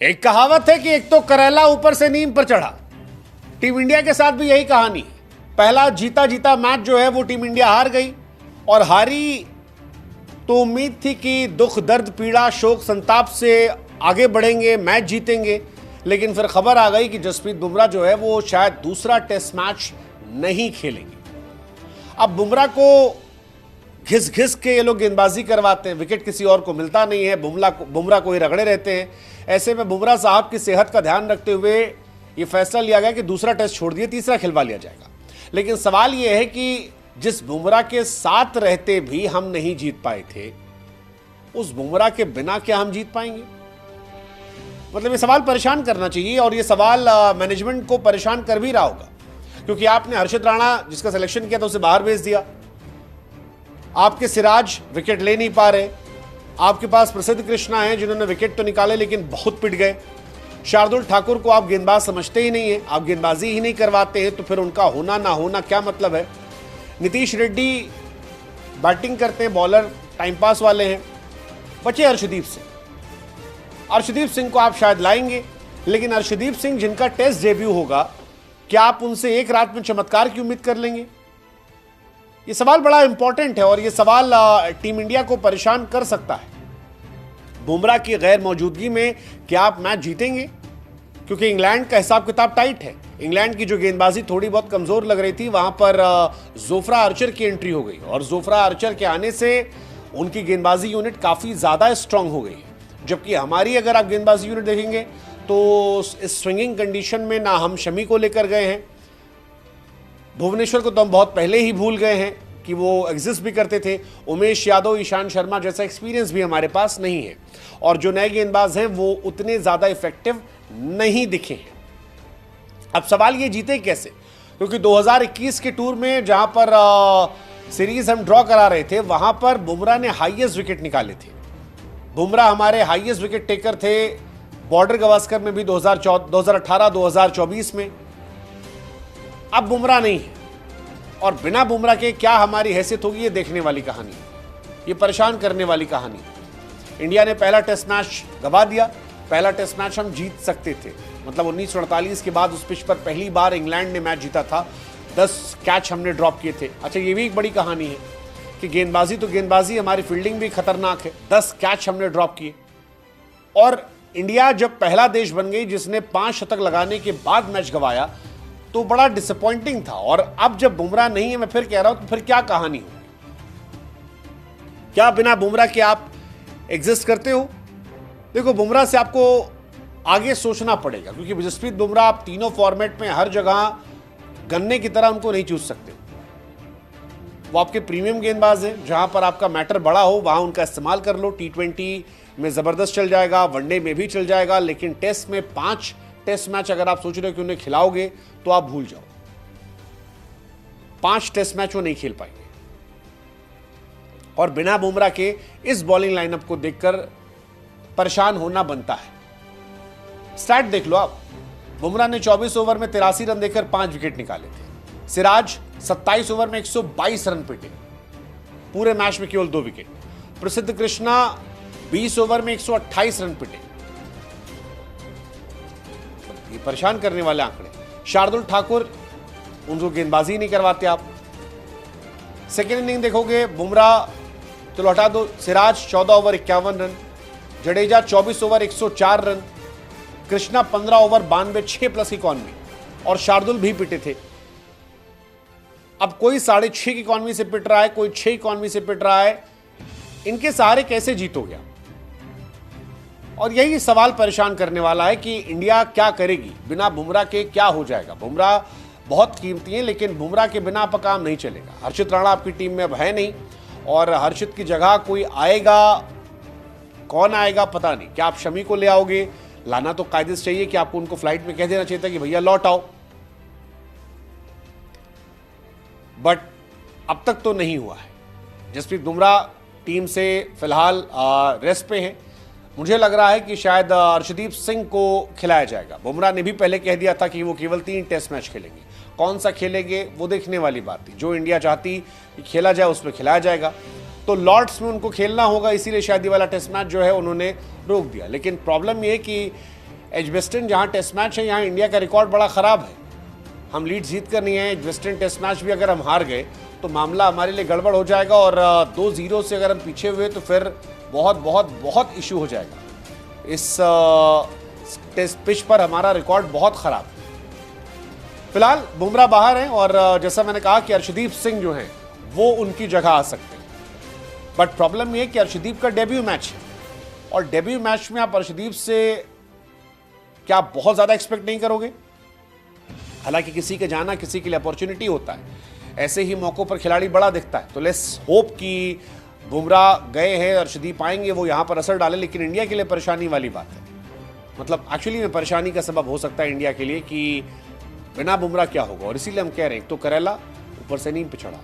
एक कहावत है कि एक तो करेला ऊपर से नीम पर चढ़ा। टीम इंडिया के साथ भी यही कहानी है। पहला जीता जीता मैच जो है वो टीम इंडिया हार गई, और हारी तो उम्मीद थी कि दुख दर्द पीड़ा शोक संताप से आगे बढ़ेंगे, मैच जीतेंगे, लेकिन फिर खबर आ गई कि जसप्रीत बुमराह जो है वो शायद दूसरा टेस्ट मैच नहीं खेलेंगे। अब बुमराह को घिस घिस के ये लोग गेंदबाजी करवाते हैं, विकेट किसी और को मिलता नहीं है, बुमराह को ही रगड़े रहते हैं। ऐसे में बुमराह साहब की सेहत का ध्यान रखते हुए ये फैसला लिया गया कि दूसरा टेस्ट छोड़ दिए, तीसरा खिलवा लिया जाएगा। लेकिन सवाल ये है कि जिस बुमराह के साथ रहते भी हम नहीं जीत पाए थे, उस बुमराह के बिना क्या हम जीत पाएंगे? मतलब ये सवाल परेशान करना चाहिए, और ये सवाल मैनेजमेंट को परेशान कर भी रहा होगा, क्योंकि आपने हर्षित राणा जिसका सिलेक्शन किया था उसे बाहर भेज दिया, आपके सिराज विकेट ले नहीं पा रहे, आपके पास प्रसिद्ध कृष्णा हैं जिन्होंने विकेट तो निकाले लेकिन बहुत पिट गए, शार्दुल ठाकुर को आप गेंदबाज समझते ही नहीं है, आप गेंदबाजी ही नहीं करवाते हैं, तो फिर उनका होना ना होना क्या मतलब है? नीतीश रेड्डी बैटिंग करते हैं, बॉलर टाइम पास वाले हैं। बचे अर्शदीप सिंह, अर्शदीप सिंह को आप शायद लाएंगे, लेकिन अर्शदीप सिंह जिनका टेस्ट डेब्यू होगा, क्या आप उनसे एक रात में चमत्कार की उम्मीद कर लेंगे? ये सवाल बड़ा इंपॉर्टेंट है, और ये सवाल टीम इंडिया को परेशान कर सकता है। बुमराह की गैर मौजूदगी में क्या आप मैच जीतेंगे? क्योंकि इंग्लैंड का हिसाब किताब टाइट है। इंग्लैंड की जो गेंदबाजी थोड़ी बहुत कमजोर लग रही थी, वहां पर जोफ्रा आर्चर की एंट्री हो गई, और जोफ्रा आर्चर के आने से उनकी गेंदबाजी यूनिट काफी ज्यादा स्ट्रांग हो गई है। जबकि हमारी अगर आप गेंदबाजी यूनिट देखेंगे तो इस स्विंगिंग कंडीशन में ना हम शमी को लेकर गए हैं, भुवनेश्वर को तो हम बहुत पहले ही भूल गए हैं कि वो एग्जिस्ट भी करते थे, उमेश यादव, ईशांत शर्मा जैसा एक्सपीरियंस भी हमारे पास नहीं है, और जो नए गेंदबाज हैं वो उतने ज्यादा इफेक्टिव नहीं दिखे हैं। अब सवाल ये जीते कैसे? क्योंकि 2021 के टूर में जहां पर सीरीज हम ड्रॉ करा रहे थे, वहां पर बुमराह ने हाईएस्ट विकेट निकाले थे। बुमराह हमारे हाईएस्ट विकेट टेकर थे बॉर्डर गवास्कर में भी 2018-2024 में। अब बुमराह नहीं है, और बिना बुमराह के क्या हमारी हैसियत होगी, ये देखने वाली कहानी है, ये परेशान करने वाली कहानी है। इंडिया ने पहला टेस्ट मैच गवा दिया, पहला टेस्ट मैच हम जीत सकते थे, मतलब 1948 के बाद उस पिच पर पहली बार इंग्लैंड ने मैच जीता था, 10 कैच हमने ड्रॉप किए थे। अच्छा, ये भी एक बड़ी कहानी है कि गेंदबाजी तो गेंदबाजी, हमारी फील्डिंग भी खतरनाक है, 10 कैच हमने ड्रॉप किए। और इंडिया जब पहला देश बन गई जिसने 5 शतक लगाने के बाद मैच गवाया, तो बड़ा डिसअपॉइंटिंग था। और अब जब बुमराह नहीं है, मैं फिर कह रहा हूं, तो फिर क्या कहानी होगी? क्या बिना बुमराह के आप एग्जिस्ट करते हो? देखो, बुमराह से आपको आगे सोचना पड़ेगा, क्योंकि जसप्रीत बुमराह आप तीनों फॉर्मेट में हर जगह गन्ने की तरह उनको नहीं चूस सकते। वो आपके प्रीमियम गेंदबाज हैं, जहां पर आपका मैटर बड़ा हो वहां उनका इस्तेमाल कर लो। T20 में जबरदस्त चल जाएगा, वनडे में भी चल जाएगा, लेकिन टेस्ट में 5 टेस्ट मैच अगर आप सोच रहे हो कि उन्हें खिलाओगे तो आप भूल जाओ, 5 टेस्ट मैच वो नहीं खेल पाएंगे। और बिना बुमराह के इस बॉलिंग लाइनअप को देखकर परेशान होना बनता है। स्टैट देख लो आप, बुमराह ने 24 ओवर में 83 रन देकर 5 विकेट निकाले थे। सिराज 27 ओवर में 122 रन पीटे, पूरे मैच में केवल 2 विकेट। प्रसिद्ध कृष्णा 20 ओवर में 128 रन पीटे, ये परेशान करने वाले आंकड़े। शार्दुल ठाकुर, उनको गेंदबाजी नहीं करवाते आप। सेकेंड इनिंग देखोगे, बुमराह चलो हटा दो, Siraj 14 over 51 run, Jadeja 24 over 104 run, Krishna 15 over 92, 6+ economy, और शार्दुल भी पिटे थे। अब कोई 6.5 की इकॉनमी से पिट रहा है, कोई 6 इकॉनमी से पिट रहा है, इनके सहारे कैसे जीतोगे? और यही सवाल परेशान करने वाला है कि इंडिया क्या करेगी, बिना बुमराह के क्या हो जाएगा। बुमराह बहुत कीमती हैं, लेकिन बुमराह के बिना आपका काम नहीं चलेगा। हर्षित राणा आपकी टीम में अब है नहीं, और हर्षित की जगह कोई आएगा, कौन आएगा पता नहीं। क्या आप शमी को ले आओगे? लाना तो कायदे से चाहिए कि आपको उनको फ्लाइट में कह देना चाहिए था कि भैया लौट आओ, बट अब तक तो नहीं हुआ है। जसप्रीत बुमराह टीम से फिलहाल रेस्ट पे हैं। मुझे लग रहा है कि शायद अर्शदीप सिंह को खिलाया जाएगा। बुमराह ने भी पहले कह दिया था कि वो केवल 3 टेस्ट मैच खेलेंगे, कौन सा खेलेंगे वो देखने वाली बात थी। जो इंडिया चाहती कि खेला जाए उसमें खिलाया जाएगा, तो लॉर्ड्स में उनको खेलना होगा, इसीलिए शायद ये वाला टेस्ट मैच जो है उन्होंने रोक दिया। लेकिन प्रॉब्लम ये है कि एजबेस्टन जहां टेस्ट मैच है, यहां इंडिया का रिकॉर्ड बड़ा खराब है। हम लीड जीत कर नहीं है, एजबेस्टन टेस्ट मैच भी अगर हम हार गए तो मामला हमारे लिए गड़बड़ हो जाएगा, और 2-0 से अगर हम पीछे हुए तो फिर बहुत बहुत बहुत इशू हो जाएगा। इस टेस्ट पिच पर हमारा रिकॉर्ड बहुत खराब है। फिलहाल बुमराह बाहर हैं, और जैसा मैंने कहा कि अर्शदीप सिंह जो हैं वो उनकी जगह आ सकते हैं। बट प्रॉब्लम ये है कि अर्शदीप का डेब्यू मैच है, और डेब्यू मैच में आप अर्शदीप से क्या बहुत ज्यादा एक्सपेक्ट नहीं करोगे? हालांकि किसी के जाना किसी के लिए अपॉर्चुनिटी होता है, ऐसे ही मौकों पर खिलाड़ी बड़ा दिखता है। तो लेट्स होप कि बुमराह गए हैं, अर्शदीप आएंगे, वो यहां पर असर डाले। लेकिन इंडिया के लिए परेशानी वाली बात है, मतलब एक्चुअली में परेशानी का सबब हो सकता है इंडिया के लिए कि बिना बुमराह क्या होगा। और इसीलिए हम कह रहे हैं, तो करेला ऊपर से नींद पे चढ़ा।